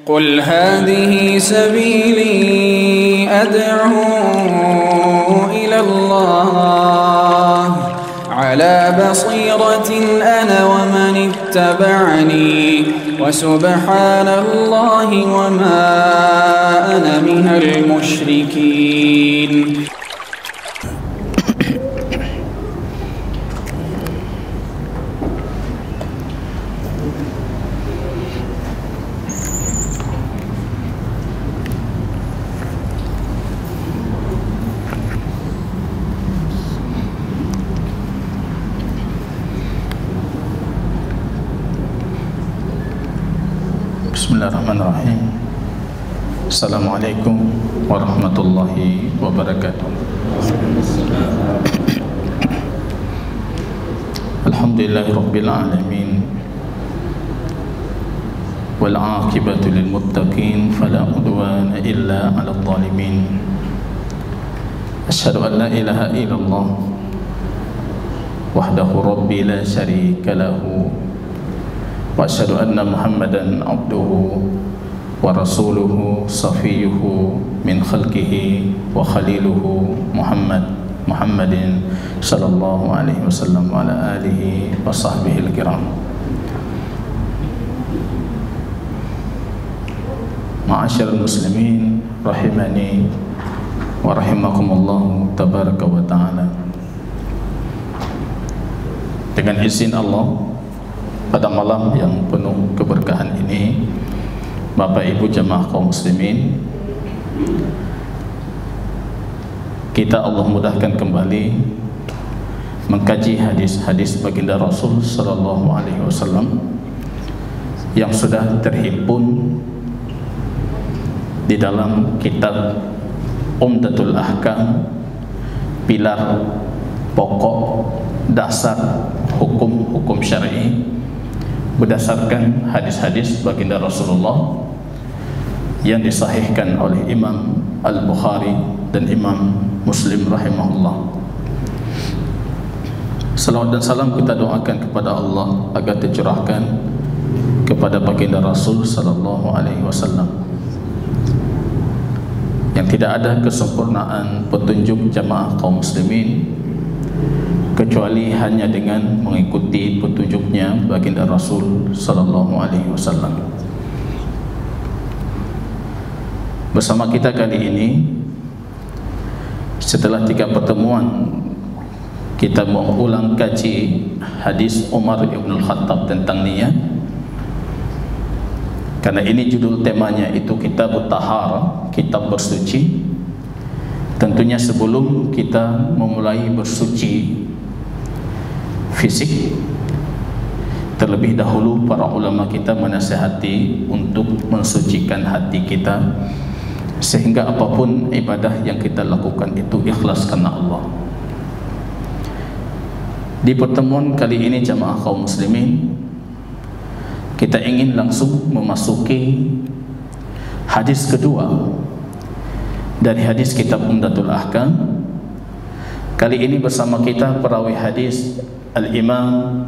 قل هذه سبيلي أدعو إلى الله على بصيرة أنا ومن اتبعني وسبحان الله وما أنا من المشركين. Bismillahirrahmanirrahim. Assalamualaikum warahmatullahi wabarakatuh. Alhamdulillahirabbil alamin. Wal 'aqibatu lil muttaqin fala 'udwana illa 'alal zalimin. Asyhadu an la ilaha illallah wahdahu rabbi la syarika lahu wa asyhadu anna Muhammadan abduhu wa rasuluhu safiyuhu min khalqihi wa khaliluhu Muhammadin sallallahu alaihi wasallam wa ala alihi wa sahbihi al-kiram. Ma'asyiral muslimin rahimani wa rahimakumullah tabaraka wa ta'ala. Dengan izin Allah, pada malam yang penuh keberkahan ini, Bapak Ibu jamaah kaum muslimin, kita Allah mudahkan kembali mengkaji hadis-hadis baginda Rasul sallallahu alaihi wasallam yang sudah terhimpun di dalam kitab Umdatul Ahkam, pilar pokok dasar hukum-hukum syar'i berdasarkan hadis-hadis baginda Rasulullah yang disahihkan oleh Imam Al-Bukhari dan Imam Muslim rahimahullah. Salawat dan salam kita doakan kepada Allah agar tercurahkan kepada baginda Rasul sallallahu alaihi wasallam, yang tidak ada kesempurnaan petunjuk jamaah kaum muslimin kecuali hanya dengan mengikuti petunjuknya baginda Rasul sallallahu alaihi wasallam. Bersama kita kali ini, setelah 3 pertemuan kita mengulang kaji hadis Umar ibn al-Khattab tentang niat, karena ini judul temanya itu Kitab Taharah, kitab bersuci. Tentunya sebelum kita memulai bersuci fisik, terlebih dahulu para ulama kita menasihati untuk mensucikan hati kita, sehingga apapun ibadah yang kita lakukan itu ikhlas karena Allah. Di pertemuan kali ini jamaah kaum muslimin, kita ingin langsung memasuki hadis kedua dari hadis kitab Umdatul Ahkam. Kali ini bersama kita perawi hadis Al-Imam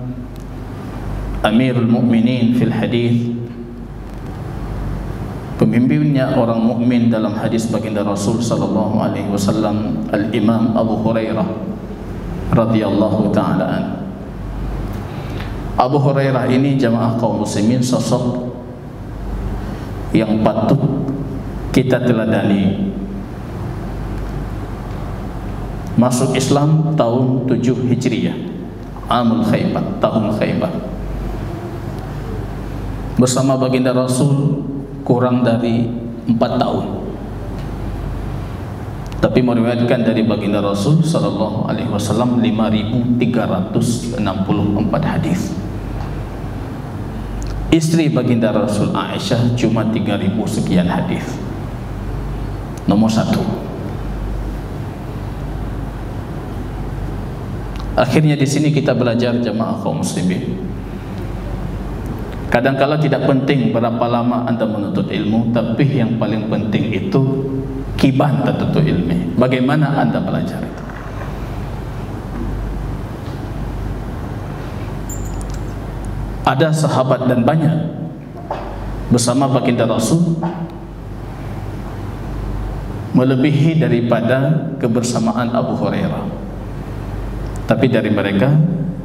Amirul Mukminin fil hadis, pemimpinnya orang mukmin dalam hadis baginda Rasul sallallahu alaihi wasallam, Al-Imam Abu Hurairah radhiyallahu taala an. Abu Hurairah ini jamaah kaum muslimin sosok yang patut kita teladani. Masuk Islam tahun 7 Hijriah, Amul Khaybar, tahun Khaybar. Bersama baginda Rasul kurang dari 4 tahun. Tapi meriwayatkan dari baginda Rasul sallallahu alaihi wasallam 5364 hadis. Istri baginda Rasul Aisyah cuma 3000 sekian hadis. Nomor 1. Akhirnya di sini kita belajar jamaah kaum muslimin. Kadang-kala tidak penting berapa lama anda menuntut ilmu, tapi yang paling penting itu kiban tertuntut ilmu. Bagaimana anda belajar itu? Ada sahabat dan banyak bersama baginda Rasul melebihi daripada kebersamaan Abu Hurairah. Tapi dari mereka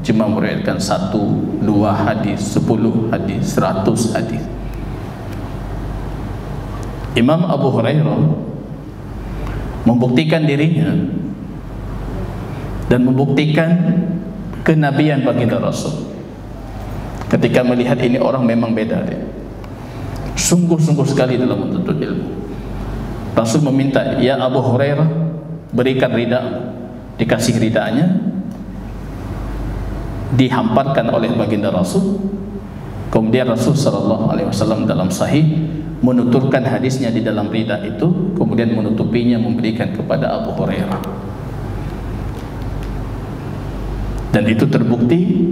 cuma meriwayatkan 1, 2 hadis, 10 hadis, 100 hadis. Imam Abu Hurairah membuktikan dirinya dan membuktikan kenabian baginda Rasul. Ketika melihat ini orang memang beda dia, sungguh-sungguh sekali dalam menuntut ilmu. Rasul meminta, ya Abu Hurairah, berikan rida. Dikasih ridanya, dihamparkan oleh baginda Rasul. Kemudian Rasul SAW dalam sahih menuturkan hadisnya di dalam rida itu, kemudian menutupinya, memberikan kepada Abu Hurairah. Dan itu terbukti,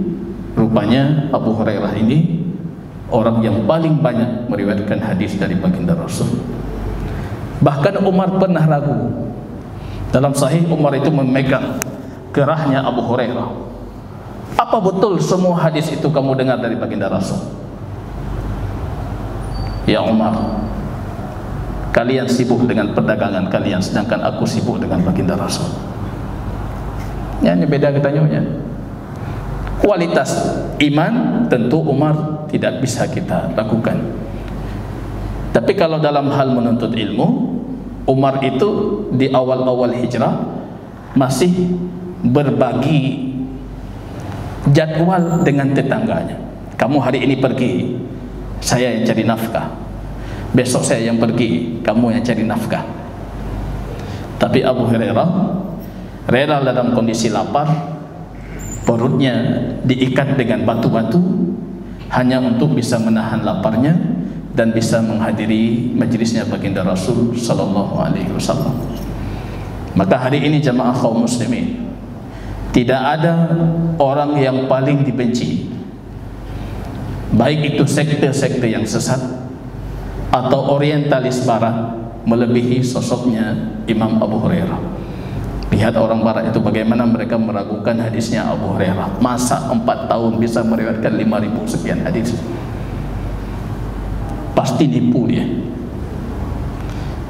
rupanya Abu Hurairah ini orang yang paling banyak meriwayatkan hadis dari baginda Rasul. Bahkan Umar pernah ragu. Dalam sahih Umar itu memegang kerahnya Abu Hurairah. Apa betul semua hadis itu kamu dengar dari baginda Rasul? Ya Umar, kalian sibuk dengan perdagangan kalian, sedangkan aku sibuk dengan baginda Rasul. Ya, ini beda katanya. Kualitas iman tentu Umar tidak bisa kita lakukan. Tapi kalau dalam hal menuntut ilmu, Umar itu di awal-awal hijrah masih berbagi jadwal dengan tetangganya. Kamu hari ini pergi, saya yang cari nafkah. Besok saya yang pergi, kamu yang cari nafkah. Tapi Abu Hurairah rela dalam kondisi lapar, perutnya diikat dengan batu-batu hanya untuk bisa menahan laparnya dan bisa menghadiri majlisnya baginda Rasul sallallahu alaihi wasallam. Maka hari ini jamaah kaum muslimin, tidak ada orang yang paling dibenci, baik itu sekte-sekte yang sesat atau orientalis barat, melebihi sosoknya Imam Abu Hurairah. Lihat orang barat itu bagaimana mereka meragukan hadisnya Abu Hurairah. Masa 4 tahun bisa meriwayatkan 5.000 sekian hadis? Pasti nipu dia.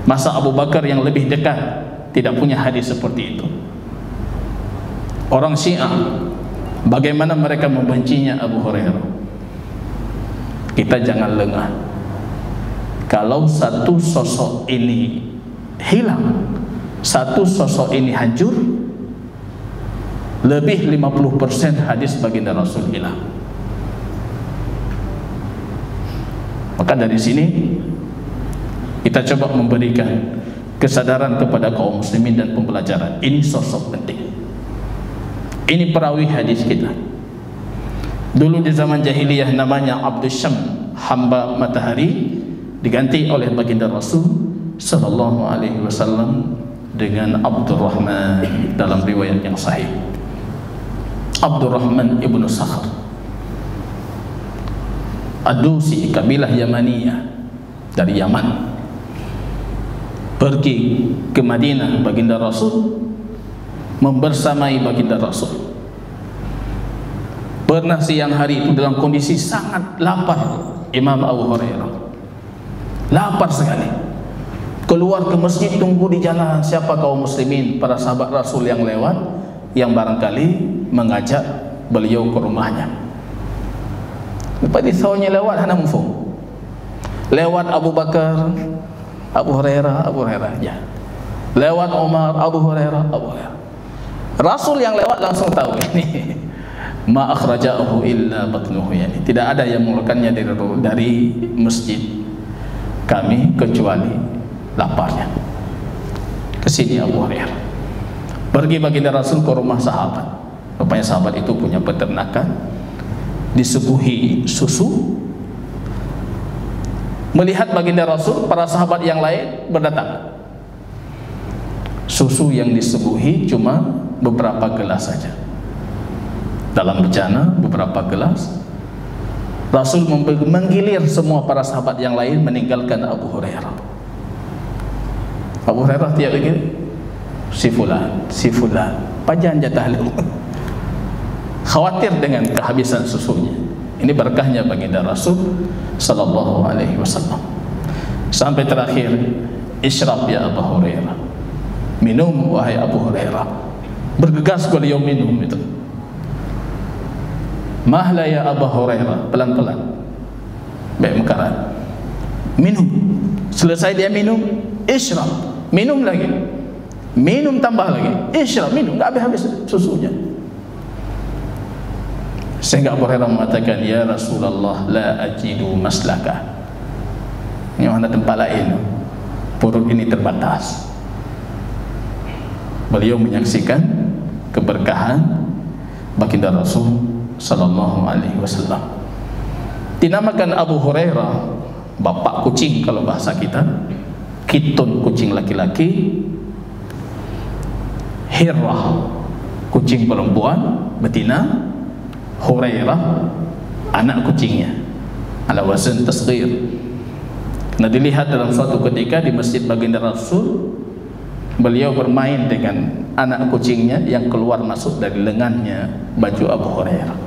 Masa Abu Bakar yang lebih dekat tidak punya hadis seperti itu? Orang Syiah, bagaimana mereka membencinya Abu Hurairah? Kita jangan lengah. Kalau satu sosok ini hilang, satu sosok ini hancur, lebih 50% hadis baginda Rasul hilang. Maka dari sini kita coba memberikan kesadaran kepada kaum muslimin dan pembelajaran. Ini sosok penting, ini perawi hadis kita. Dulu di zaman jahiliyah namanya Abdul Syam, hamba matahari, diganti oleh baginda Rasul sallallahu alaihi wasallam dengan Abdurrahman dalam riwayat yang sahih. Abdurrahman ibnu Sakhr Ad-Dusi, kabilah Yamaniyah dari Yaman, pergi ke Madinah baginda Rasul, membersamai baginda Rasul. Pernah siang hari itu dalam kondisi sangat lapar, Imam Abu Hurairah lapar sekali, keluar ke masjid, tunggu di jalan siapa kaum muslimin, para sahabat Rasul yang lewat, yang barangkali mengajak beliau ke rumahnya. Lepas itu sawahnya lewat, hana mufung lewat Abu Bakar, Abu Hurairah ya. Lewat Umar, Abu Hurairah. Rasul yang lewat langsung tahu ini ma akhrajahu illa batnuhu, yani tidak ada yang mengeluarkannya dari masjid kami kecuali laparnya. Kesini Abu Hurairah, pergi baginda Rasul ke rumah sahabat. Rupanya sahabat itu punya peternakan, disuguhi susu. Melihat baginda Rasul, para sahabat yang lain berdatangan. Susu yang disuguhi cuma beberapa gelas saja, dalam bejana beberapa gelas. Rasul menggilir semua para sahabat yang lain meninggalkan Abu Hurairah. Abu Hurairah tiap lagi, si fulan, pajan jatah lu. Khawatir dengan kehabisan susunya. Ini berkahnya baginda Rasul sallallahu alaihi wasallam. Sampai terakhir, isyrab ya Abu Hurairah. Minum wahai Abu Hurairah. Bergegas beliau minum itu. Mahla ya Abu Hurairah, pelan-pelan. Baik mekaran. Minum. Selesai dia minum, isyrab. Minum lagi. Minum tambah lagi. Isyrab, minum, enggak habis-habis susunya. Sehingga Abu Hurairah mengatakan, ya Rasulullah, la ajidu maslaka. Ini mana tempat lain, perut ini terbatas. Beliau menyaksikan keberkahan baginda Rasul sallallahu alaihi wasallam. Dinamakan Abu Hurairah bapak kucing kalau bahasa kita, Kitun kucing laki-laki, Hirrah kucing perempuan betina, Hurairah anak kucingnya, ala wazn tasghir. Nah, dilihat dalam suatu ketika di masjid baginda Rasul, beliau bermain dengan anak kucingnya yang keluar masuk dari lengannya baju Abu Hurairah.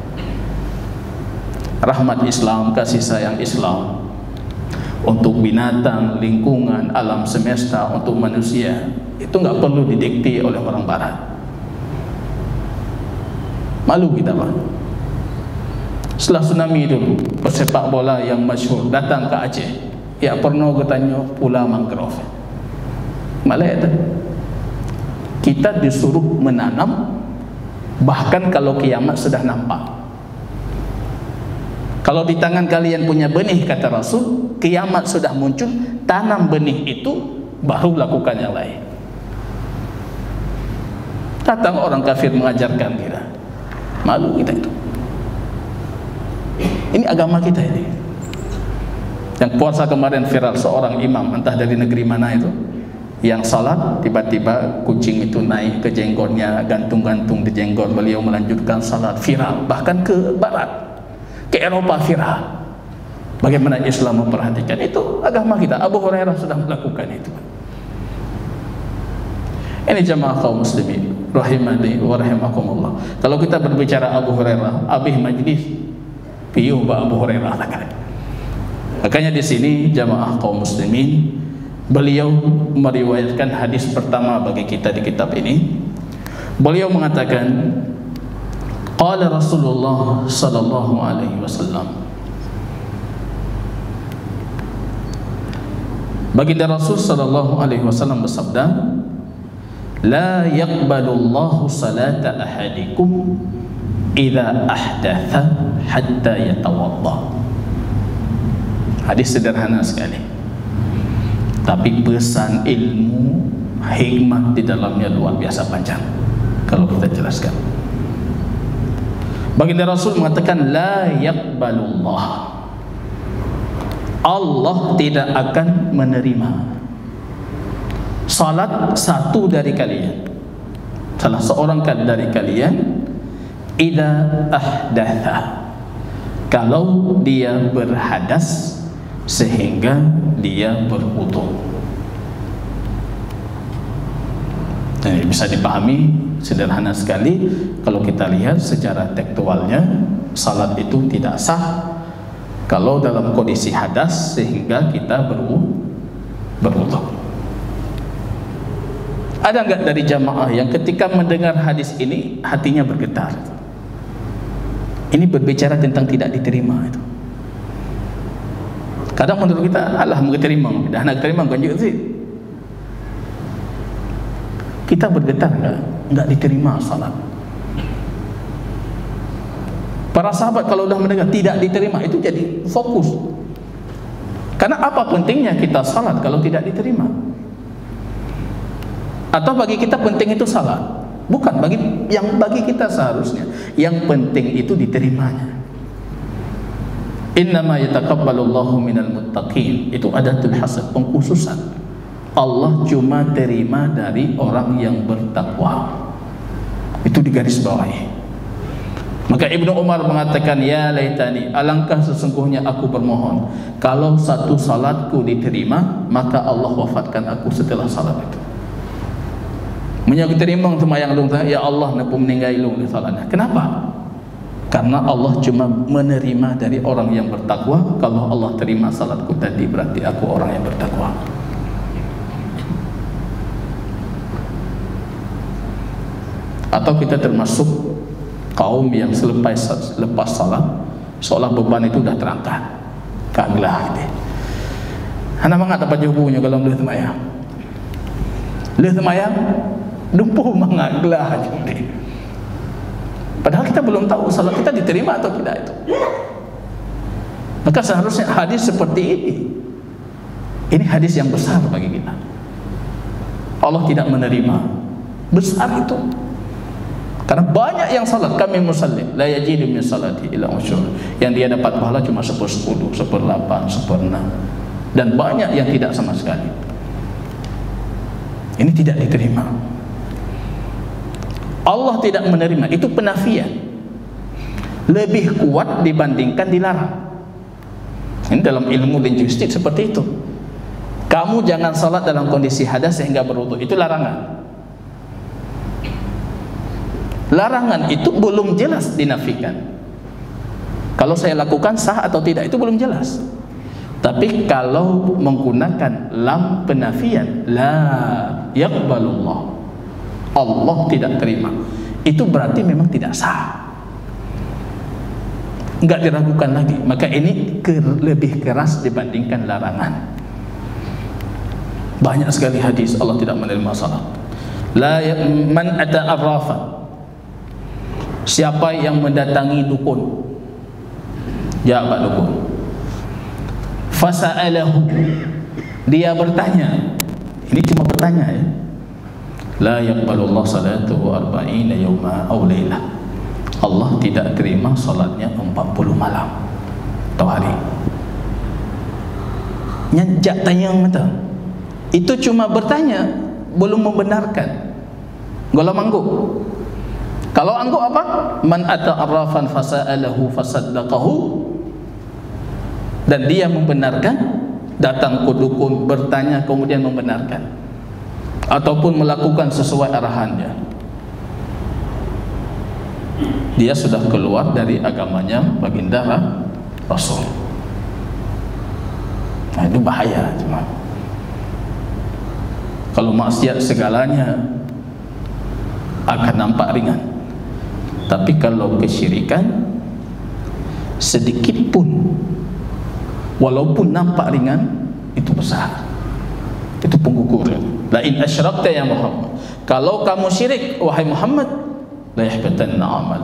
Rahmat Islam, kasih sayang Islam untuk binatang, lingkungan, alam semesta, untuk manusia, itu nggak perlu didikte oleh orang barat. Malu kita, Pak. Setelah tsunami dulu, pesepak bola yang masyhur datang ke Aceh, ya pernah katanya pula mangrove. Malah itu kita disuruh menanam, bahkan kalau kiamat sudah nampak. Kalau di tangan kalian punya benih, kata Rasul, kiamat sudah muncul, tanam benih itu, baru lakukan yang lain. Datang orang kafir mengajarkan kita, malu kita itu. Ini agama kita ini. Yang puasa kemarin viral seorang imam, entah dari negeri mana itu, yang salat tiba-tiba kucing itu naik ke jenggotnya, gantung-gantung di jenggot beliau, melanjutkan salat, viral bahkan ke barat, ke Eropa viral. Bagaimana Islam memperhatikan itu agama kita. Abu Hurairah sudah melakukan itu. Ini jamaah kaum muslimin rahimani wa rahimakumullah. Kalau kita berbicara Abu Hurairah, abih majlis piuh ba Abu Hurairah takkan. Makanya di sini jamaah kaum muslimin, beliau meriwayatkan hadis pertama bagi kita di kitab ini. Beliau mengatakan, qala Rasulullah sallallahu alaihi wasallam, baginda Rasul sallallahu alaihi wasallam bersabda, la yaqbalullahu salata ahadikum idza ahdatha hatta yatawadda. Hadis sederhana sekali, tapi pesan ilmu, hikmah di dalamnya luar biasa panjang kalau kita jelaskan. Baginda Rasul mengatakan, la yaqbalullah, Allah tidak akan menerima salat satu dari kalian, salah seorang dari kalian, idza ahdatha, kalau dia berhadas sehingga dia berwudu. Jadi bisa dipahami sederhana sekali. Kalau kita lihat secara tekstualnya, salat itu tidak sah kalau dalam kondisi hadas sehingga kita berwudu. Ada enggak dari jamaah yang ketika mendengar hadis ini hatinya bergetar? Ini berbicara tentang tidak diterima itu. Kadang menurut kita, alah mau diterima, dah nak terima bukan juga sih. Kita bergetar enggak diterima salat. Para sahabat kalau sudah mendengar tidak diterima, itu jadi fokus. Karena apa pentingnya kita salat kalau tidak diterima? Atau bagi kita penting itu salat? Bukan, bagi kita seharusnya yang penting itu diterimanya. Innama yataqabbalullahu minal muttaqin, itu adatul hasad, pengkhususan. Allah cuma terima dari orang yang bertakwa. Itu digaris bawahi. Maka Ibnu Umar mengatakan, ya laitani, alangkah sesungguhnya aku bermohon kalau satu salatku diterima, maka Allah wafatkan aku setelah salat itu. Menyak diterima sembahyang dong, ya Allah, nak meninggal ilmu di salatnya. Kenapa? Karena Allah cuma menerima dari orang yang bertakwa. Kalau Allah terima salatku tadi, berarti aku orang yang bertakwa. Atau kita termasuk kaum yang lepas salat seolah beban itu dah terangkat. Kaglah gitu. Anak mangat dapat jawabannya kalau boleh semayang. Boleh semayang, dumpuh mangaglah jadi. Padahal kita belum tahu salat kita diterima atau tidak itu. Maka seharusnya hadis seperti ini hadis yang besar bagi kita. Allah tidak menerima, besar itu. Karena banyak yang salat, kami musallin la yajidu min salati illa usyur, yang dia dapat pahala cuma 1/10, 1/8, 1/6, dan banyak yang tidak sama sekali. Ini tidak diterima. Allah tidak menerima, itu penafian. Lebih kuat dibandingkan dilarang. Ini dalam ilmu linguistik seperti itu. Kamu jangan salat dalam kondisi hadas sehingga berwudu, itu larangan. Larangan itu belum jelas dinafikan. Kalau saya lakukan sah atau tidak itu belum jelas. Tapi kalau menggunakan lam penafian, la yaqbalullah, Allah tidak terima, itu berarti memang tidak sah, enggak diragukan lagi. Maka ini lebih keras dibandingkan larangan. Banyak sekali hadis Allah tidak menerima salat. La man ata arrafan, siapa yang mendatangi dukun, jabat dukun, fasa'alahu, dia bertanya, ini cuma bertanya ya, la yaqbalullah salatuhu 40 yawma aw laylah, Allah tidak terima salatnya 40 malam atau hari. Nyanjak tanya mata, itu cuma bertanya, belum membenarkan. Kalau angguk, kalau angguk apa? Man ata arrafan fasa'alahu fasaddaqahu, dan dia membenarkan, datang ke dukun bertanya kemudian membenarkan, ataupun melakukan sesuai arahannya, dia sudah keluar dari agamanya baginda Rasul. Nah, itu bahaya. Cuma kalau maksiat segalanya akan nampak ringan, tapi kalau kesyirikan sedikit pun walaupun nampak ringan itu besar, itu pengguguran. La in asyrakta ya Muhammad, kalau kamu syirik wahai Muhammad, la yahbatanna amal,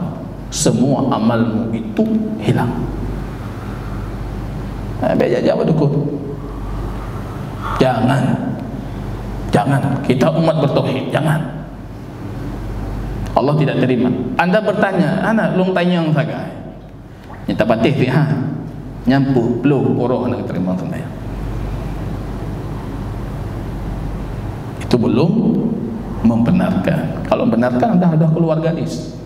semua amalmu itu hilang. Biar jawab dukun, jangan kita umat bertauhid, jangan. Allah tidak terima. Anda bertanya, anak lung tanyang sagai nyata patih ha nyampu belum orang nak terima sembahyang, itu belum membenarkan. Kalau membenarkan anda keluar garis.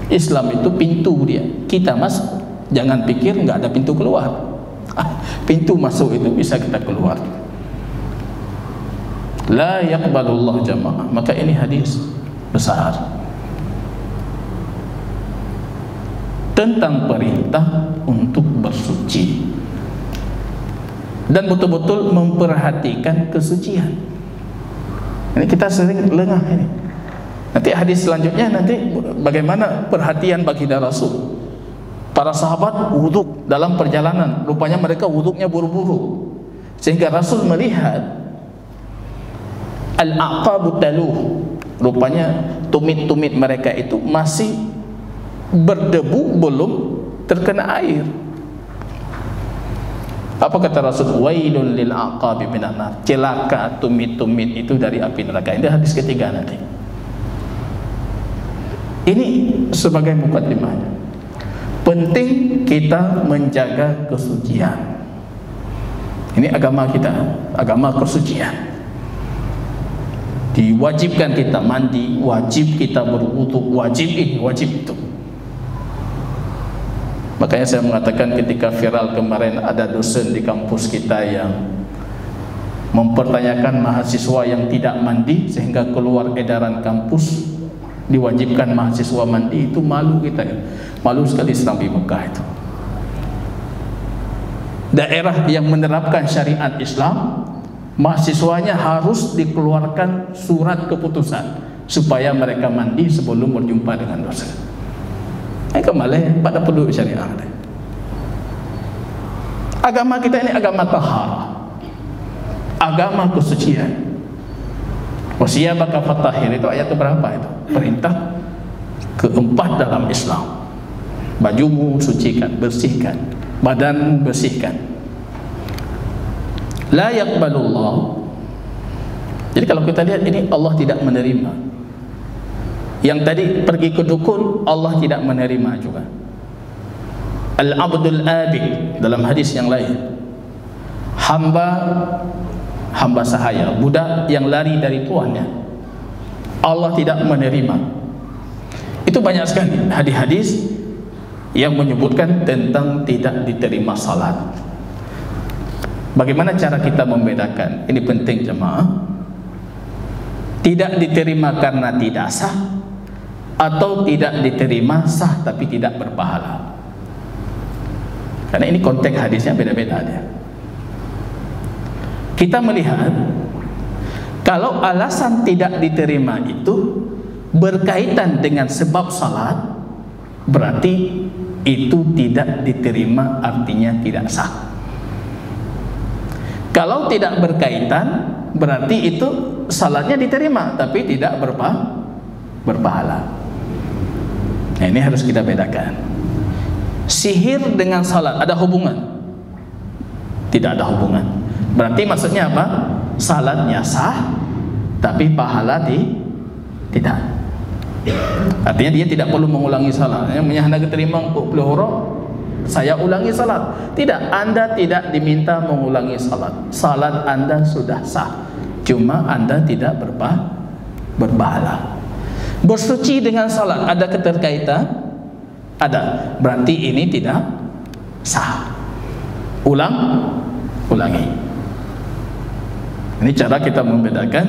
Islam itu pintu dia, kita masuk, jangan pikir enggak ada pintu keluar. Pintu masuk itu bisa kita keluar. La yaqbalullah jamaah. Maka ini hadis besar tentang perintah untuk bersuci dan betul-betul memperhatikan kesucian. Ini kita sering lengah ini. Nanti hadis selanjutnya nanti bagaimana perhatian baginda Rasul. Para sahabat wuduk dalam perjalanan, rupanya mereka wuduknya buru-buru, sehingga Rasul melihat al-aqabu taluh, rupanya tumit-tumit mereka itu masih berdebu, belum terkena air. Apa kata Rasul? Wailun lil aqabi minan nar, celaka tumit-tumit itu dari api neraka. Ini hadis ketiga nanti. Ini sebagai mukaddimahnya. Penting kita menjaga kesucian. Ini agama kita, agama kesucian. Diwajibkan kita mandi, wajib kita berwudu, wajib ini, wajib itu. Makanya saya mengatakan ketika viral kemarin ada dosen di kampus kita yang mempertanyakan mahasiswa yang tidak mandi sehingga keluar edaran kampus diwajibkan mahasiswa mandi, itu malu kita. Malu sekali sedang di Mekah itu. Daerah yang menerapkan syariat Islam, mahasiswanya harus dikeluarkan surat keputusan supaya mereka mandi sebelum berjumpa dengan dosen. Kembali pada perlu syariat. Agama kita ini agama taharah, agama kesucian. Wasiyabaka fatahhir, itu ayat berapa itu? Perintah keempat dalam Islam. Bajumu sucikan, bersihkan, badanmu bersihkan. La yaqbalullah. Jadi kalau kita lihat ini, Allah tidak menerima. Yang tadi pergi ke dukun, Allah tidak menerima juga. Al-abdul abid, dalam hadis yang lain, hamba sahaya, budak yang lari dari tuannya, Allah tidak menerima. Itu banyak sekali hadis-hadis yang menyebutkan tentang tidak diterima salat. Bagaimana cara kita membedakan? Ini penting jemaah. Tidak diterima karena tidak sah, atau tidak diterima sah tapi tidak berpahala. Karena ini konteks hadisnya beda-beda dia. Kita melihat kalau alasan tidak diterima itu berkaitan dengan sebab salat, berarti itu tidak diterima, artinya tidak sah. Kalau tidak berkaitan, berarti itu salatnya diterima tapi tidak berpahala. Nah, ini harus kita bedakan. Sihir dengan salat ada hubungan? Tidak ada hubungan. Berarti maksudnya apa? Salatnya sah tapi pahala tidak. Artinya dia tidak perlu mengulangi salat. Yang hendak diterima 40 huruf, saya ulangi salat. Tidak, Anda tidak diminta mengulangi salat. Salat Anda sudah sah, cuma Anda tidak berpahala. Bersuci dengan salat ada keterkaitan? Ada. Berarti ini tidak sah. Ulangi. Ini cara kita membedakan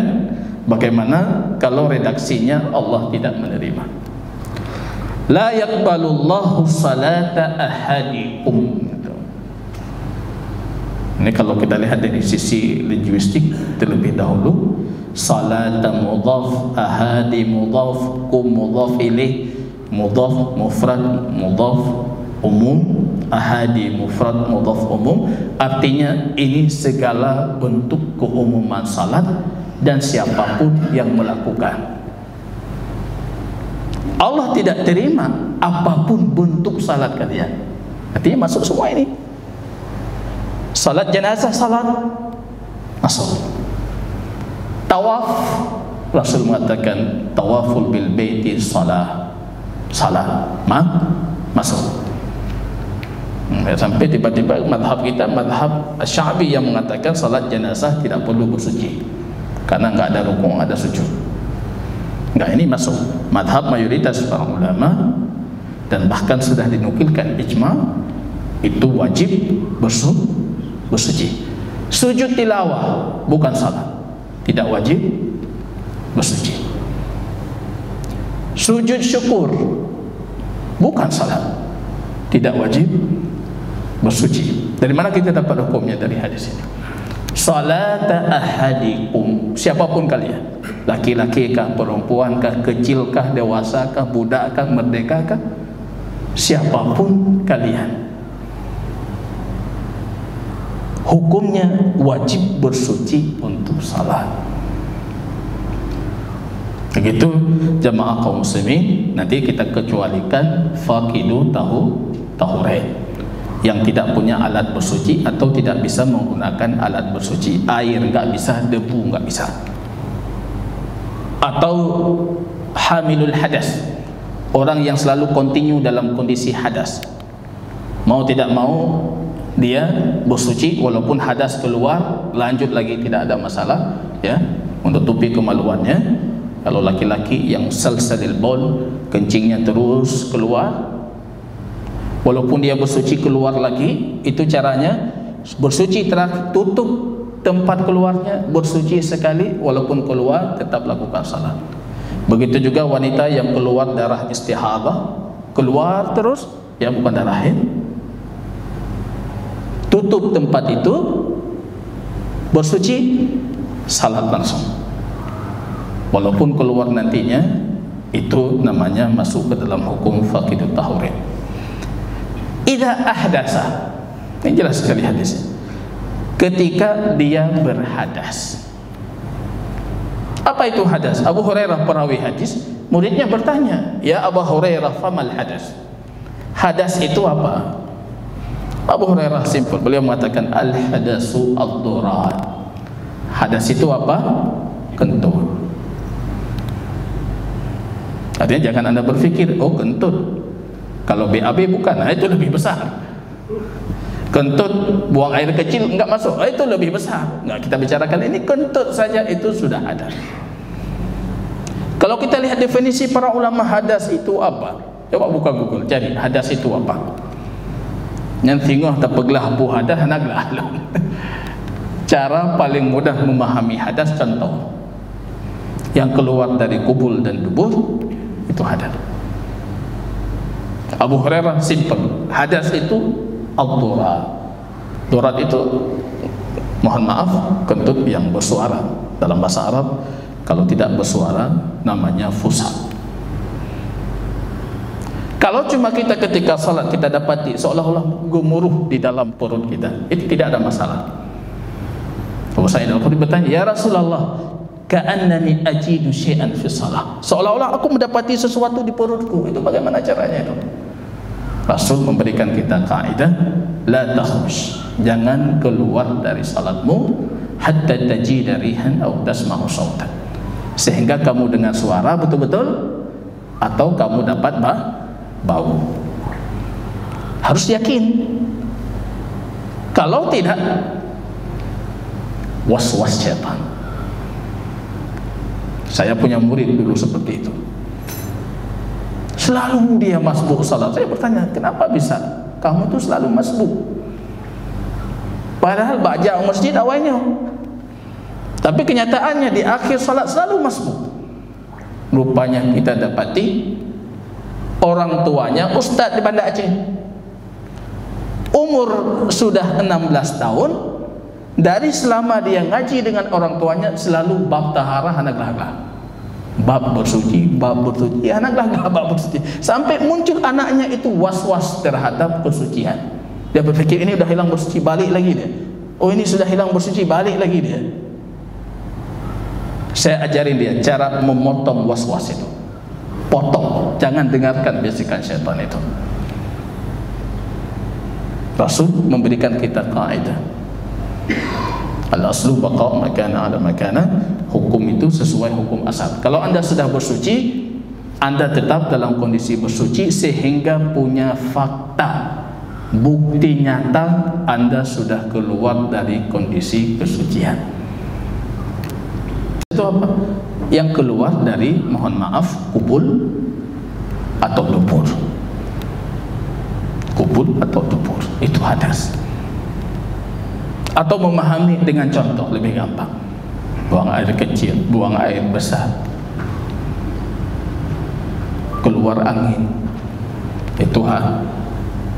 bagaimana kalau redaksinya Allah tidak menerima. La yaqbalullahu salata ahadikum. Ini kalau kita lihat dari sisi linguistik terlebih dahulu, salata mudhaf, ahadi mudhaf, kum mudhaf ilaih, mudhaf mufrad, mudhaf umum, ahadi mufrad, mudhaf umum. Artinya ini segala bentuk keumuman salat dan siapapun yang melakukan. Allah tidak terima apapun bentuk salat kalian. Artinya masuk semua ini. Salat jenazah, salat masuk. Tawaf, Rasul mengatakan tawaful bil baiti salat masuk. Sampai tiba-tiba madhab kita, madhab Syafi'i yang mengatakan salat jenazah tidak perlu bersuci karena enggak ada rukun, ada sujud. Enggak, ini masuk madhab mayoritas para ulama, dan bahkan sudah dinukilkan ijma itu wajib bersuci. Sujud tilawah bukan salat, tidak wajib bersuci. Sujud syukur bukan salat, tidak wajib bersuci. Dari mana kita dapat hukumnya? Dari hadis ini. Salata ahadikum, siapapun kalian, laki-laki kah, perempuan kah, kecil kah, dewasa kah, budak kah, merdeka kah, siapapun kalian, hukumnya wajib bersuci untuk salat. Begitu jemaah kaum muslimin. Nanti kita kecualikan faqidu tahurat, yang tidak punya alat bersuci atau tidak bisa menggunakan alat bersuci. Air enggak bisa, debu enggak bisa. Atau hamilul hadas, orang yang selalu kontinu dalam kondisi hadas, mau tidak mau dia bersuci walaupun hadas keluar, lanjut lagi, tidak ada masalah ya, menutupi kemaluannya. Kalau laki-laki yang salsalil baul, kencingnya terus keluar, walaupun dia bersuci keluar lagi, itu caranya bersuci terakhir, tutup tempat keluarnya, bersuci sekali, walaupun keluar tetap lakukan salat. Begitu juga wanita yang keluar darah istihadah, keluar terus, ya bukan darah haid, tutup tempat itu, bersuci, salat langsung. Walaupun keluar nantinya, itu namanya masuk ke dalam hukum faqidut tahurin. Idza ahdasa, ini jelas sekali hadisnya. Ketika dia berhadas. Apa itu hadas? Abu Hurairah perawi hadis, muridnya bertanya, "Ya Abu Hurairah, famal hadas?" Hadas itu apa? Abu Hurairah simpel, beliau mengatakan al-hadasu ad-durat. Hadas itu apa? Kentut. Artinya jangan Anda berpikir, oh kentut, kalau BAB bukan, itu lebih besar. Kentut buang air kecil enggak masuk, itu lebih besar. Enggak, kita bicarakan ini kentut saja itu sudah hadas. Kalau kita lihat definisi para ulama hadas itu apa? Coba buka Google, cari hadas itu apa. Yang tinggal terpeglah bu hadas naglah. Cara paling mudah memahami hadas, contoh yang keluar dari kubul dan dubur itu hadas. Abu Hurairah simple, hadas itu ad-durat. Durat itu, mohon maaf, kentut yang bersuara. Dalam bahasa Arab, kalau tidak bersuara namanya fusat. Kalau cuma kita ketika salat kita dapati seolah-olah gemuruh di dalam perut kita, itu tidak ada masalah. Abu Sa'id Al-Khudri bertanya, "Ya Rasulullah, ka'annani ajidu syai'an fi shalah." Seolah-olah aku mendapati sesuatu di perutku. Itu bagaimana caranya itu? Rasul memberikan kita kaidah, la takhruj, jangan keluar dari salatmu hatta tajida rihan aw tasma'u sautan, sehingga kamu dengar suara betul-betul atau kamu dapat bau. Harus yakin. Kalau tidak, was-was syaitan. Saya punya murid dulu seperti itu. Selalu dia masbuk salat. Saya bertanya, kenapa bisa? Kamu tuh selalu masbuk. Padahal baca masjid awalnya. Tapi kenyataannya di akhir salat selalu masbuk. Rupanya kita dapati orang tuanya ustaz di Banda Aceh. Umur sudah 16 tahun. Dari selama dia ngaji dengan orang tuanya selalu bab taharah anak-anak. Bab bersuci, anak-anak bab bersuci. Sampai muncul anaknya itu was-was terhadap kesucian. Dia berpikir ini sudah hilang bersuci, balik lagi dia. Oh ini sudah hilang bersuci, balik lagi dia. Saya ajarin dia cara memotong was-was itu. Potong, jangan dengarkan bisikan syaitan itu. Rasul memberikan kita kaidah. Al-aslu baqa' makana ala makana. Hukum itu sesuai hukum asal. Kalau Anda sudah bersuci, Anda tetap dalam kondisi bersuci sehingga punya fakta, bukti nyata Anda sudah keluar dari kondisi kesucian. Itu apa? Yang keluar dari, mohon maaf, kubul atau dubur. Kubul atau dubur, itu hadas. Atau memahami dengan contoh lebih gampang. Buang air kecil, buang air besar, keluar angin, itu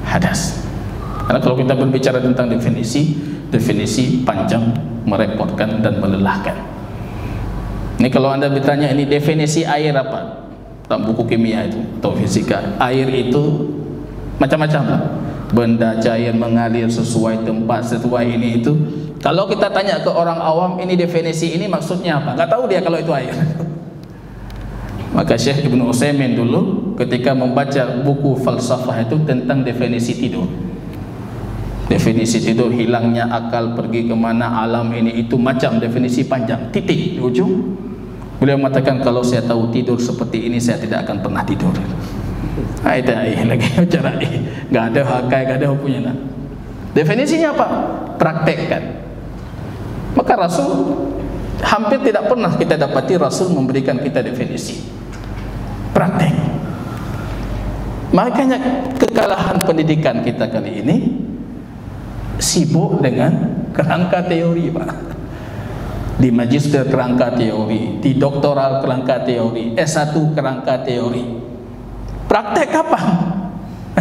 hadas. Karena kalau kita berbicara tentang definisi panjang, merepotkan dan melelahkan. Ini kalau Anda bertanya ini definisi air apa? Dalam buku kimia itu atau fisika, air itu macam-macam lah. Benda cair mengalir sesuai tempat, sesuai ini itu. Kalau kita tanya ke orang awam, ini definisi ini maksudnya apa? Nggak tahu dia kalau itu air. Maka Syekh Ibnu Utsaimin dulu ketika membaca buku falsafah itu tentang definisi tidur. Definisi tidur, hilangnya akal, pergi kemana, alam ini itu, macam definisi panjang, titik di ujung. Beliau mengatakan kalau saya tahu tidur seperti ini saya tidak akan pernah tidur. Itu lagi cara nggak ada hakai, nggak ada punya. Definisinya apa? Praktekkan. Maka Rasul hampir tidak pernah kita dapati Rasul memberikan kita definisi. Praktek. Makanya kekalahan pendidikan kita kali ini sibuk dengan kerangka teori, Pak. di magister kerangka teori, di doktoral kerangka teori, S1 kerangka teori. Praktek apa?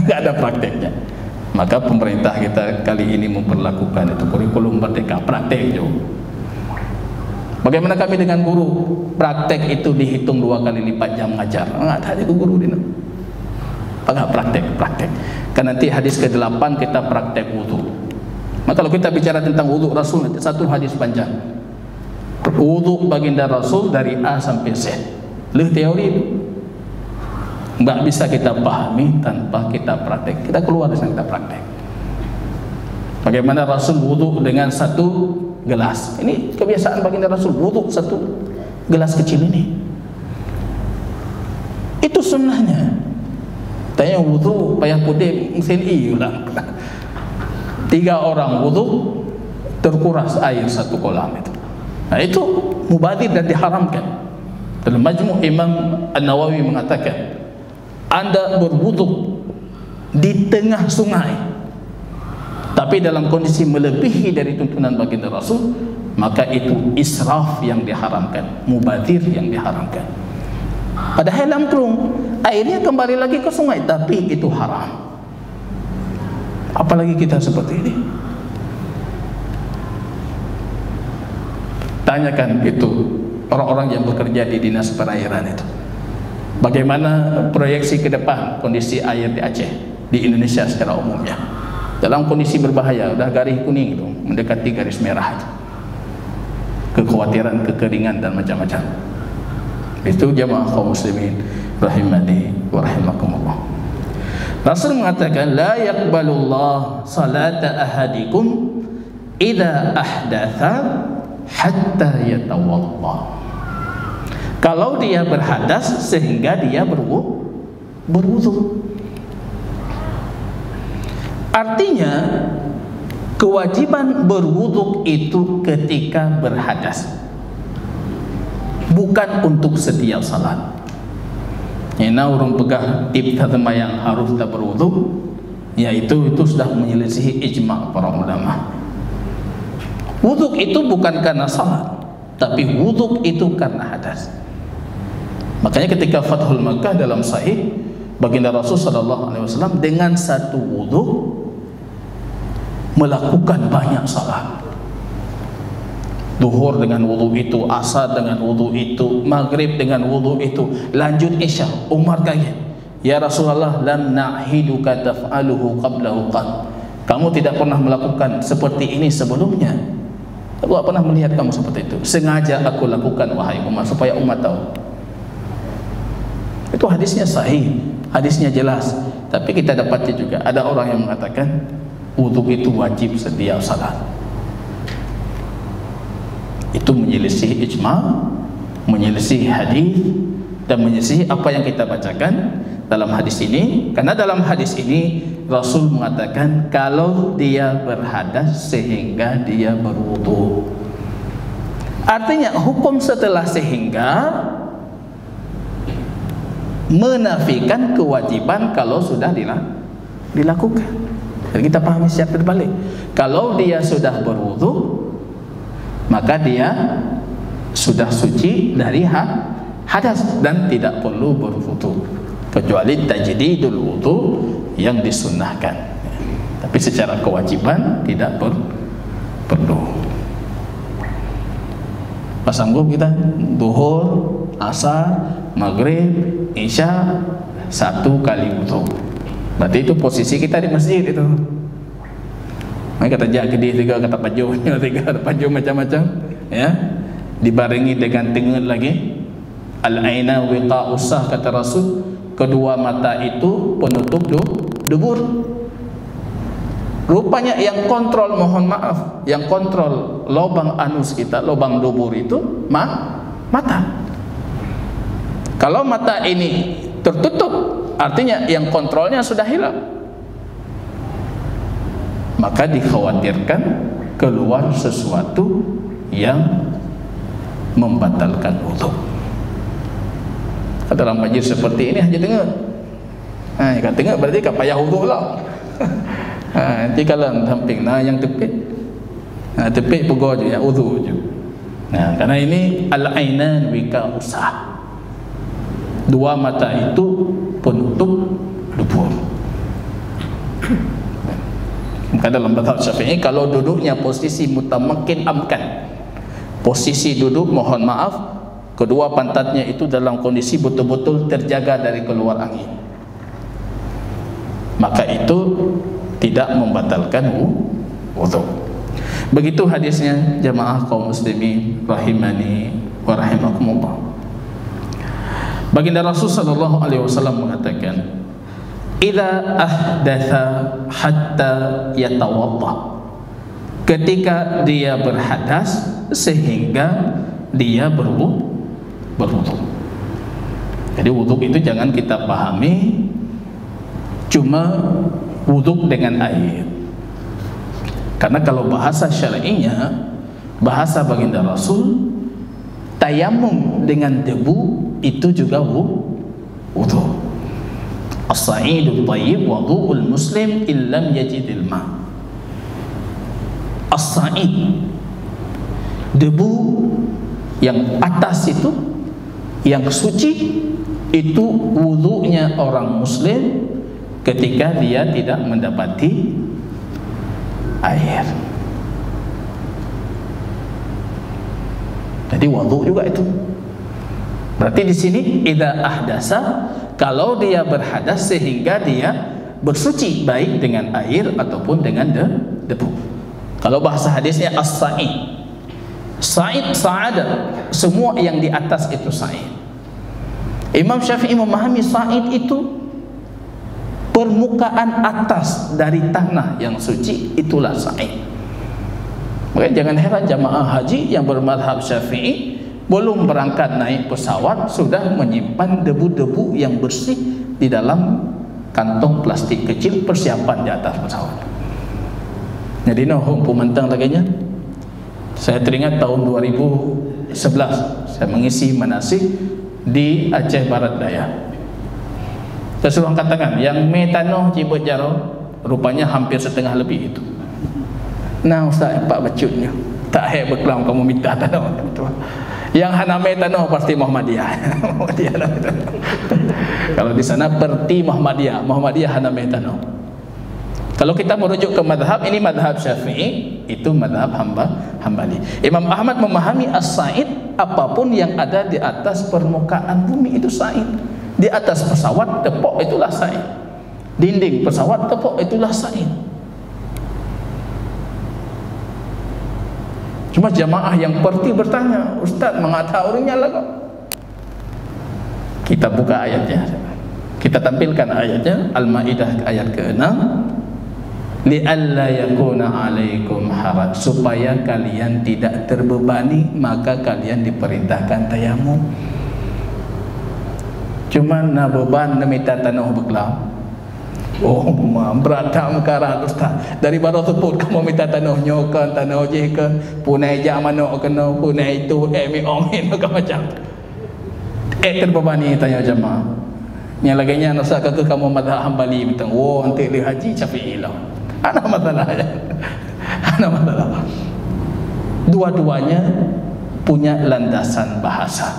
Enggak ada prakteknya. Maka pemerintah kita kali ini memperlakukan itu kurikulum merdeka, praktek juga. Bagaimana kami dengan guru? Praktek itu dihitung 2 kali lipat jam ngajar. Enggak ada guru di sana. Enggak praktek. Kan nanti hadis ke-8 kita praktek wudu. Maka kalau kita bicara tentang wudu Rasul, itu satu hadis panjang. Wudu baginda Rasul dari A sampai Z. Teori itu enggak bisa kita pahami tanpa kita praktek. Kita keluar dari sana, kita praktek. Bagaimana Rasul wudu dengan 1 gelas. Ini kebiasaan baginda Rasul, wudu 1 gelas kecil ini. Itu sunnahnya. Tanya wudu payah putih mesin ulang. 3 orang wudu terkuras air 1 kolam itu. Nah itu mubadir dan diharamkan. Dalam Majmu' Imam An-Nawawi mengatakan, Anda berwudu di tengah sungai, tapi dalam kondisi melebihi dari tuntunan baginda Rasul, maka itu israf yang diharamkan, mubadir yang diharamkan. Padahal lamkrung, airnya kembali lagi ke sungai, tapi itu haram. Apalagi kita seperti ini. Tanyakan itu orang-orang yang bekerja di dinas perairan itu, bagaimana proyeksi ke depan kondisi air di Aceh, di Indonesia secara umumnya. Dalam kondisi berbahaya, udah garis kuning itu, mendekati garis merah itu. Kekhawatiran, kekeringan dan macam-macam. Itu jamaah kaum muslimin rahimani wa rahimakumullah. Rasul mengatakan, la yaqbalullah salata ahadikum idza ahdatha hatta yatawadda. Kalau dia berhadas sehingga dia berwudu. Artinya kewajiban berwudu itu ketika berhadas, bukan untuk setiap salat. Ina orang pegah tip pertama yang harus tak berwudu, yaitu itu sudah menyelisihi ijma' para ulama. Wudu itu bukan karena salat, tapi wudu itu karena hadas. Makanya ketika Fathul Makkah dalam Sahih, baginda Rasul sallallahu alaihi wasallam dengan 1 wudu melakukan banyak salat. Duhur dengan wudu itu, asar dengan wudu itu, maghrib dengan wudu itu, lanjut isya. Umar kaget, ya Rasulullah, lam nahiduka taf'aluhu qablahu qad. Kamu tidak pernah melakukan seperti ini sebelumnya. Aku tak pernah melihat kamu seperti itu. Sengaja aku lakukan wahai Umar, supaya umat tahu. Itu hadisnya sahih, hadisnya jelas. Tapi kita dapati juga ada orang yang mengatakan wudu itu wajib setiap salat. Itu menyelisih ijma', menyelisih hadis, dan menyelisih apa yang kita bacakan dalam hadis ini. Karena dalam hadis ini Rasul mengatakan kalau dia berhadas sehingga dia berwudu. Artinya hukum setelah sehingga menafikan kewajiban kalau sudah dilakukan. Jadi kita pahami secara terbalik. Kalau dia sudah berwudu, maka dia sudah suci dari hadas dan tidak perlu berwudu, kecuali tajdidul wudu yang disunnahkan. Tapi secara kewajiban tidak perlu. Sanggup kita duhur, asar, maghrib, isya 1 kali wudu. Berarti itu posisi kita di masjid itu. Mereka kata jak kedih 3, kata paju 3, kata paju macam-macam, ya. Dibarengi dengan tengut lagi. Al-aina wiqa'us sah, kata Rasul, kedua mata itu penutup dubur. Rupanya yang kontrol, mohon maaf, yang kontrol lubang anus kita, lubang dubur itu mata. Kalau mata ini tertutup, artinya yang kontrolnya sudah hilang. Maka dikhawatirkan keluar sesuatu yang membatalkan wudu. Dalam majlis seperti ini hanya tengok. Kan tengok berarti kan payah wudu lah. Nanti kalau samping yang tepik, tepik pegau je, yang wudu je. Nah, karena ini al-ainan wika usah, dua mata itu penutup dubur. Maka dalam mazhab Syafi'i, kalau duduknya posisi mutamakin amkan, posisi duduk mohon maaf kedua pantatnya itu dalam kondisi betul-betul terjaga dari keluar angin, maka itu tidak membatalkan wudu. Begitu hadisnya jamaah kaum muslimin rahimani wa rahimakumullah. Baginda Rasul sallallahu alaihi wasallam mengatakan, "Idza ahdatsa hatta yatawadda." Ketika dia berhadas sehingga dia berwudu. Jadi wudu itu jangan kita pahami cuma wudu dengan air. Karena kalau bahasa syar'inya, bahasa baginda Rasul, tayamum dengan debu itu juga wudu. As-sa'idul thayyib wudu'ul muslim illam yajidil ma'. As-sa'id, debu yang atas itu, yang suci, itu wudunya orang muslim ketika dia tidak mendapati air. Jadi wudu juga itu. Berarti di sini idza ahdasa, kalau dia berhadas sehingga dia bersuci baik dengan air ataupun dengan debu. Kalau bahasa hadisnya as-sa'id. Sa'id, sa'ada, semua yang di atas itu sa'id. Imam Syafi'i memahami sa'id itu permukaan atas dari tanah yang suci, itulah sa'id. Maka jangan heran jamaah haji yang bermadhab Syafi'i belum berangkat naik pesawat sudah menyimpan debu-debu yang bersih di dalam kantong plastik kecil persiapan di atas pesawat. Jadi noh pemantang lagi. Saya teringat tahun 2011 saya mengisi manasik di Aceh Barat Daya. Saya suruh angkat tangan yang metanoh Cibut Jaro, rupanya hampir setengah lebih itu. Nah Ustaz, Pak bacutnya tak hai berkelam kamu minta tanah. Yang hana metanoh pasti Muhammadiyah. Muhammadiyah. Kalau di sana perti Muhammadiyah hana metanoh. Kalau kita merujuk ke madhab, ini madhab Syafi'i, itu madhab Hambali. Imam Ahmad memahami as-sa'id, apapun yang ada di atas permukaan bumi itu sa'id. Di atas pesawat tepok itulah sa'id, dinding pesawat tepok itulah sa'id. Cuma jamaah yang perti bertanya, Ustaz mengata orangnya lah kok. Kita buka ayatnya, kita tampilkan ayatnya, Al-Maidah ayat ke-6. Li'alla yakuna alaikum haraj, supaya kalian tidak terbebani, maka kalian diperintahkan tayamum. Cuma nak beban nak minta tanah berkelam. Oh, beratam karat Ustaz. Dari baru sebut kamu minta tanah nyokan, tanah ojehkan, punai jam mana kena, punai itu mi ongin macam. Terbebani tanya jemaah. Yang laginya nasa ke kamu madhab Hambali bintang. Oh, nanti li haji Syafi'i lah. Ana masalah ya. Ana masalah. Dua-duanya punya landasan bahasa.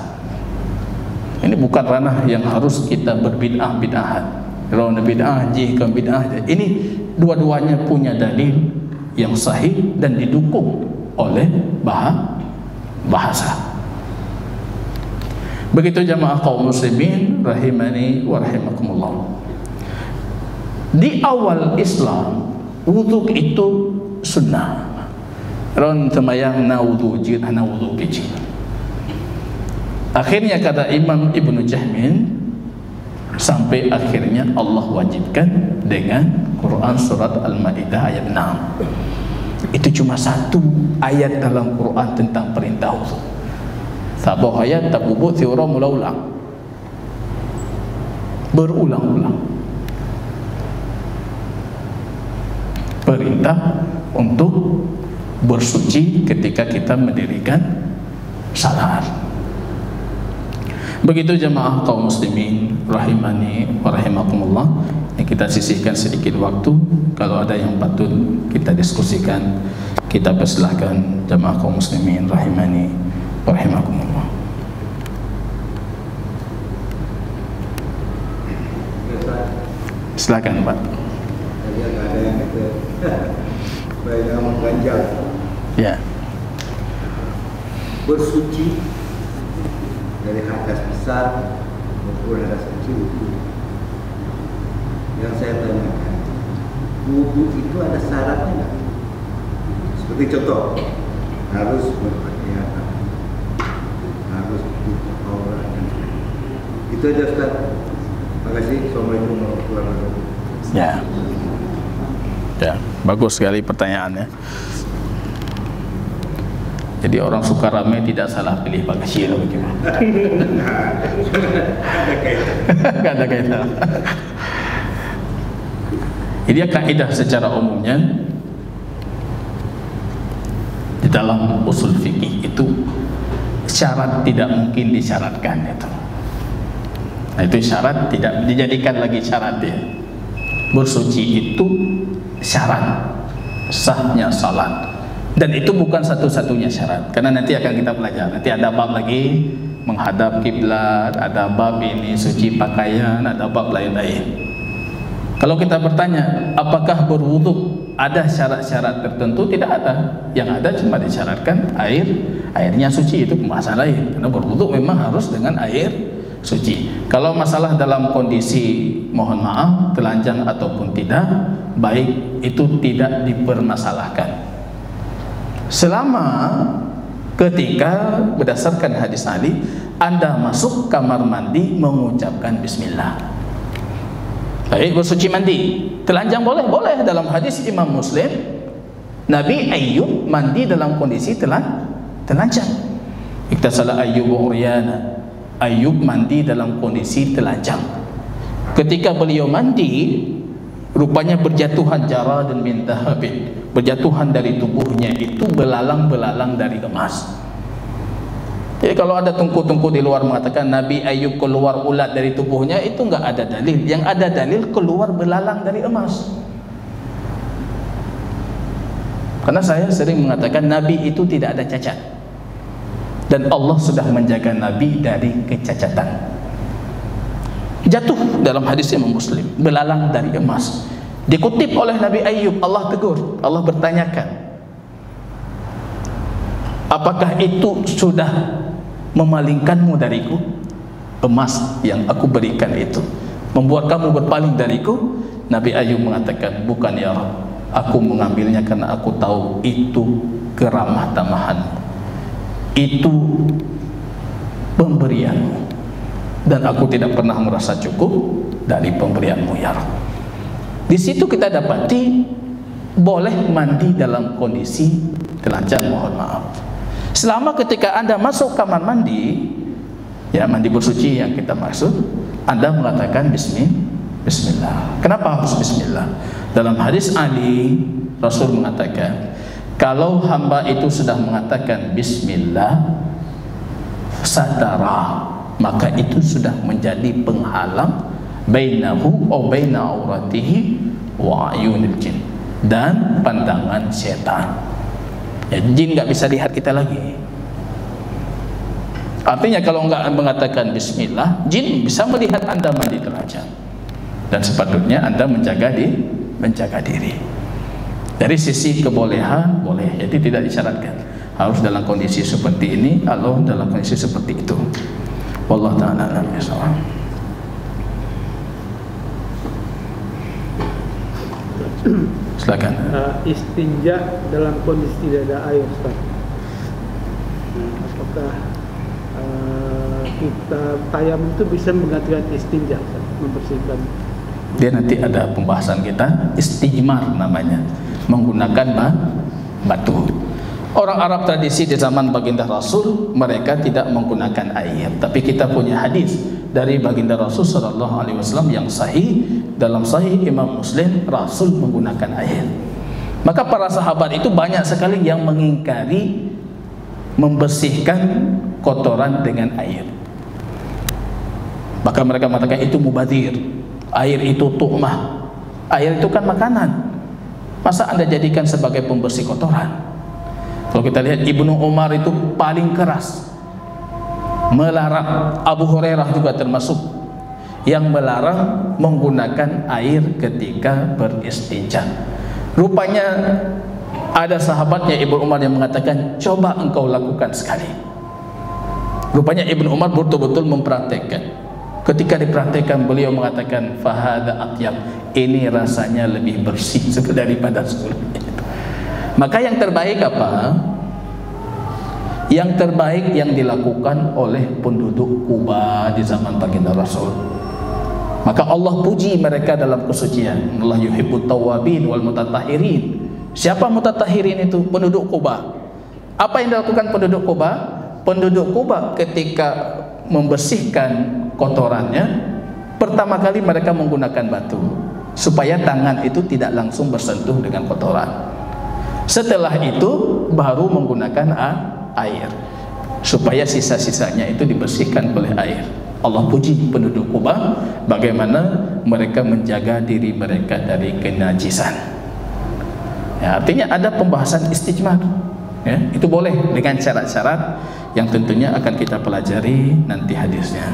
Ini bukan ranah yang harus kita berbid'ah-bid'ahan. Kalau bid'ah, jihkan bid'ah. Ini dua-duanya punya dalil yang sahih dan didukung oleh bahasa. Begitu jamaah kaum muslimin rahimani wa rahimakumullah. Di awal Islam, wudu itu sunnah. Ron semayang na wudu jid ana wudu kecil. Akhirnya kata Imam Ibnu Jahmin, sampai akhirnya Allah wajibkan dengan Quran surat Al-Maidah ayat 6. Itu cuma satu ayat dalam Quran tentang perintah wudu. Sabah ayat tak bubut tiura mula-ulang, berulang-ulang. Perintah untuk bersuci ketika kita mendirikan salat. Begitu jemaah kaum muslimin rahimani wa rahimakumullah. Kita sisihkan sedikit waktu, kalau ada yang patut kita diskusikan, kita persilahkan jemaah kaum muslimin rahimani Rahimakumullah. Silakan Pak. Ada yang itu baik nama ganjal. Ya. Bersuci dari hadas besar maupun hadas kecil itu. Yang saya tanyakan, wudu itu ada syaratnya nggak? Seperti contoh, harus berpakaian, harus tutup aurat dan sebagainya. Itu aja Ustaz. Terima kasih. Assalamualaikum warahmatullahi wabarakatuh. Ya. Ya, bagus sekali pertanyaannya. Jadi orang Sukarame tidak salah pilih Pak Kecil bagaimana? Tidak ada kaitan. Jadi kaidah secara umumnya di dalam usul fikih itu syarat tidak mungkin disyaratkan itu. Nah, itu syarat tidak dijadikan lagi syarat ya. Bersuci itu syarat sahnya salat. Dan itu bukan satu-satunya syarat, karena nanti akan kita pelajari. Nanti ada bab lagi menghadap kiblat, ada bab ini suci pakaian, ada bab lain-lain. Kalau kita bertanya, apakah berwudu ada syarat-syarat tertentu? Tidak ada. Yang ada cuma disyaratkan airnya suci, itu pembahasan lain. Karena berwudu memang harus dengan air suci. Kalau masalah dalam kondisi mohon maaf telanjang ataupun tidak, baik itu tidak dipermasalahkan. Selama ketika berdasarkan hadis Ali, Anda masuk kamar mandi mengucapkan bismillah. Baik, bersuci mandi, telanjang boleh? Boleh. Dalam hadis Imam Muslim, Nabi Ayyub mandi dalam kondisi telanjang. Iktasala Ayyub uryana. Ayyub mandi dalam kondisi telanjang. Ketika beliau mandi, rupanya berjatuhan jaradun min dhahabin, berjatuhan dari tubuhnya itu belalang-belalang dari emas. Jadi kalau ada tungku-tungku di luar mengatakan Nabi Ayyub keluar ulat dari tubuhnya, itu enggak ada dalil. Yang ada dalil keluar belalang dari emas. Karena saya sering mengatakan Nabi itu tidak ada cacat, dan Allah sudah menjaga Nabi dari kecacatan. Jatuh dalam hadis Imam Muslim, belalang dari emas. Dikutip oleh Nabi Ayyub, Allah tegur, Allah bertanyakan, apakah itu sudah memalingkanmu dariku? Emas yang aku berikan itu membuat kamu berpaling dariku? Nabi Ayyub mengatakan, bukan ya Rabb, aku mengambilnya karena aku tahu itu keramah tamahanmu, itu pemberianmu, dan aku tidak pernah merasa cukup dari pemberianmu ya Rabb. Di situ kita dapati boleh mandi dalam kondisi telanjang, mohon maaf. Selama ketika Anda masuk kamar mandi, ya mandi bersuci yang kita maksud, Anda mengatakan bismillah. Kenapa harus bismillah? Dalam hadis Ali, Rasul mengatakan, kalau hamba itu sudah mengatakan bismillah, satara, maka itu sudah menjadi penghalang bainahu wa baina auratihi wa ayunil jin, dan pandangan setan. Ya, jin nggak bisa lihat kita lagi. Artinya kalau nggak mengatakan bismillah, jin bisa melihat Anda mandi telanjang, dan sepatutnya Anda menjaga diri. Dari sisi kebolehan boleh, jadi tidak disyaratkan harus dalam kondisi seperti ini atau dalam kondisi seperti itu. Wallahu ta'ala a'lam bishawab. Silakan. Istinja dalam kondisi tidak ada air, Ustaz. Apakah kita tayamum itu bisa menggantikan istinja, Ustaz, membersihkan? Dia nanti ada pembahasan kita, istijmar namanya, menggunakan batu. Orang Arab tradisi di zaman baginda Rasul, mereka tidak menggunakan air, tapi kita punya hadis dari baginda Rasul sallallahu alaihi wasallam yang sahih. Dalam sahih Imam Muslim, Rasul menggunakan air. Maka para sahabat itu banyak sekali yang mengingkari membersihkan kotoran dengan air. Maka mereka mengatakan itu mubadir, air itu tu'mah, air itu kan makanan, masa Anda jadikan sebagai pembersih kotoran? Kalau kita lihat Ibnu Umar itu paling keras melarang. Abu Hurairah juga termasuk yang melarang menggunakan air ketika beristinja. Rupanya ada sahabatnya Ibnu Umar yang mengatakan, coba engkau lakukan sekali. Rupanya Ibnu Umar betul-betul mempraktekkan. Ketika dipraktekkan, beliau mengatakan, fahada atyab, ini rasanya lebih bersih daripada sebelumnya. Maka yang terbaik apa? Yang terbaik yang dilakukan oleh penduduk Kuba di zaman baginda Rasul. Maka Allah puji mereka dalam kesucian. Allah yuhibbut tawwabin wal mutatahhirin. Siapa mutatahhirin itu? Penduduk Kuba. Apa yang dilakukan penduduk Kuba? Penduduk Kuba ketika membersihkan kotorannya, pertama kali mereka menggunakan batu supaya tangan itu tidak langsung bersentuh dengan kotoran. Setelah itu baru menggunakan air supaya sisa-sisanya itu dibersihkan oleh air. Allah puji penduduk Kuba bagaimana mereka menjaga diri mereka dari kenajisan. Ya, artinya ada pembahasan istijmar. Ya, itu boleh dengan syarat-syarat yang tentunya akan kita pelajari nanti hadisnya.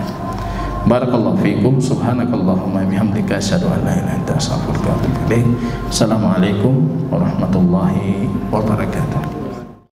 Barakallahu fiikum, subhanakallahumma bihamdika asyhadu an la ilaha illa anta astaghfiruka wa atubu ilaik. Assalamualaikum warahmatullahi wabarakatuh.